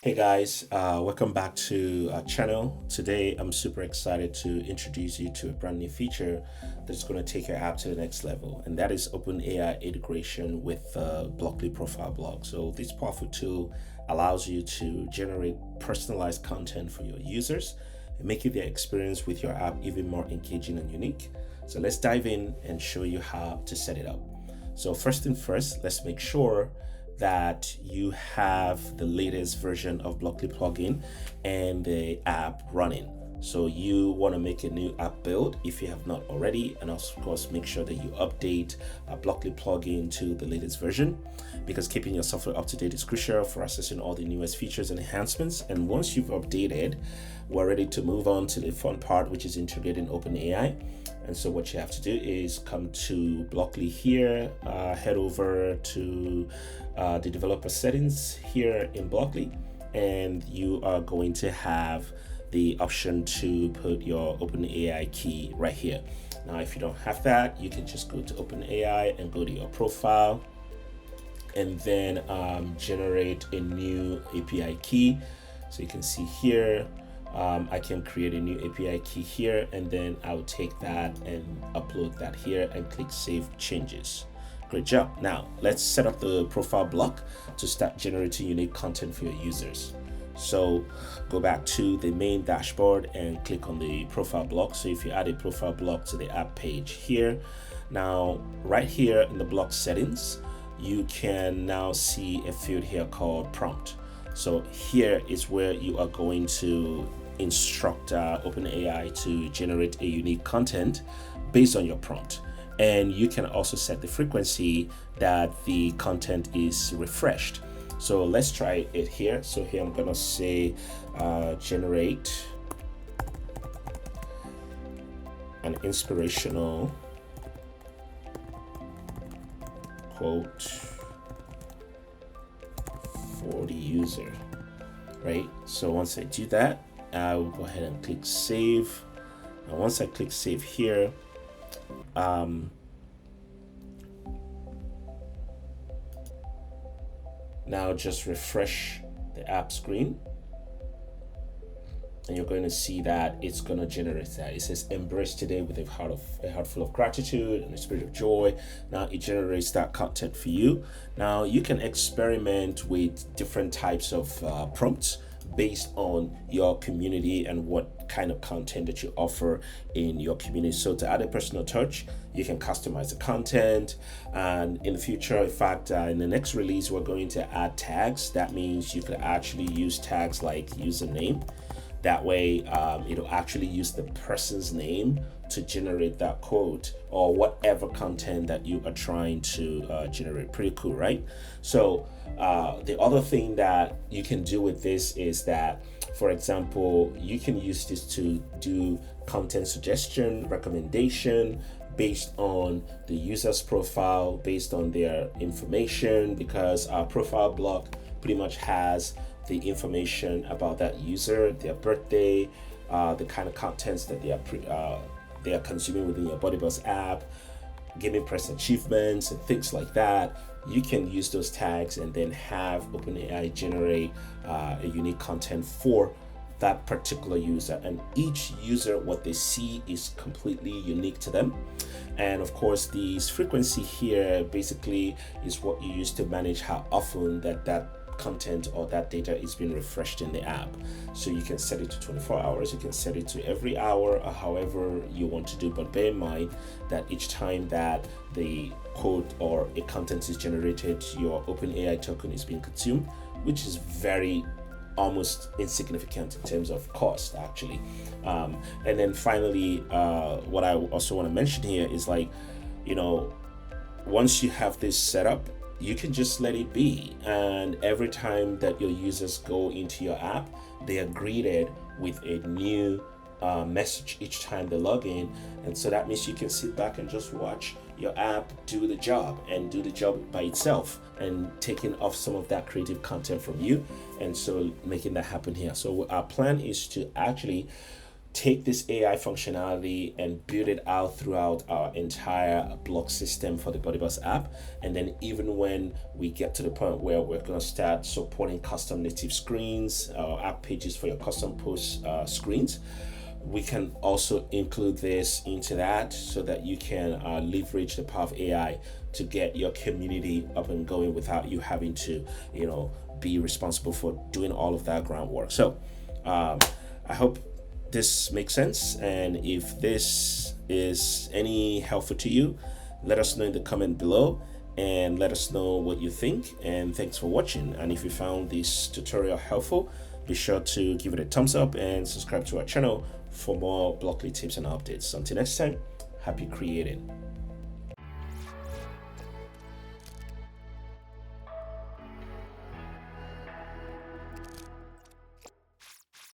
Hey guys, welcome back to our channel. Today I'm super excited to introduce you to a brand new feature that's going to take your app to the next level, and that is OpenAI integration with Blockli Profile Block. So this powerful tool allows you to generate personalized content for your users and make their experience with your app even more engaging and unique. So let's dive in and show you how to set it up. So first thing first, let's make sure that you have the latest version of Blockli plugin and the app running. So you want to make a new app build if you have not already, and of course make sure that you update a Blockli plugin to the latest version, because keeping your software up to date is crucial for accessing all the newest features and enhancements. And once you've updated, we're ready to move on to the fun part, which is integrating OpenAI. And so what you have to do is come to Blockli here, head over to the developer settings here in Blockli, and you are going to have the option to put your OpenAI key right here. Now, if you don't have that, you can just go to OpenAI and go to your profile and then generate a new API key. So you can see here, I can create a new API key here, and then I'll take that and upload that here and click Save Changes. Great job. Now let's set up the profile block to start generating unique content for your users. So go back to the main dashboard and click on the profile block. So if you add a profile block to the app page here, now right here in the block settings, you can now see a field here called prompt. So here is where you are going to instruct OpenAI to generate a unique content based on your prompt. And you can also set the frequency that the content is refreshed. So let's try it here. So here I'm gonna say generate an inspirational quote for the user, right? So once I do that, I will go ahead and click save. And once I click save here, now just refresh the app screen, and you're going to see that it's going to generate that. It says embrace today with a heart full of gratitude and a spirit of joy. Now it generates that content for you. Now you can experiment with different types of prompts based on your community and what kind of content that you offer in your community. So to add a personal touch, you can customize the content. And in the future, in fact, in the next release, we're going to add tags. That means you could actually use tags like username. That way, it'll actually use the person's name to generate that quote or whatever content that you are trying to generate. Pretty cool, right? So the other thing that you can do with this is that, for example, you can use this to do content suggestion, recommendation based on the user's profile, based on their information, because our profile block pretty much has the information about that user, their birthday, the kind of contents that they are consuming within your BuddyBuzz app, gaming press achievements and things like that. You can use those tags and then have OpenAI generate a unique content for that particular user, and each user, what they see is completely unique to them. And of course, this frequency here basically is what you use to manage how often that content or that data is being refreshed in the app. So you can set it to 24 hours, you can set it to every hour, or however you want to do, but bear in mind that each time that the quote or a content is generated, your OpenAI token is being consumed, which is very almost insignificant in terms of cost, actually. And then finally, what I also want to mention here is, like, once you have this set up, you can just let it be, and every time that your users go into your app, they are greeted with a new message each time they log in. And so that means you can sit back and just watch your app do the job by itself, and taking off some of that creative content from you, and so making that happen here. So our plan is to actually take this AI functionality and build it out throughout our entire block system for the Bodybus app. And then even when we get to the point where we're going to start supporting custom native screens, app pages for your custom post screens, we can also include this into that so that you can leverage the power of AI to get your community up and going without you having to, be responsible for doing all of that groundwork. So I hope this makes sense, and if this is any helpful to you, let us know in the comment below and let us know what you think. And thanks for watching. And if you found this tutorial helpful, be sure to give it a thumbs up and subscribe to our channel for more Blockli tips and updates. Until next time, happy creating.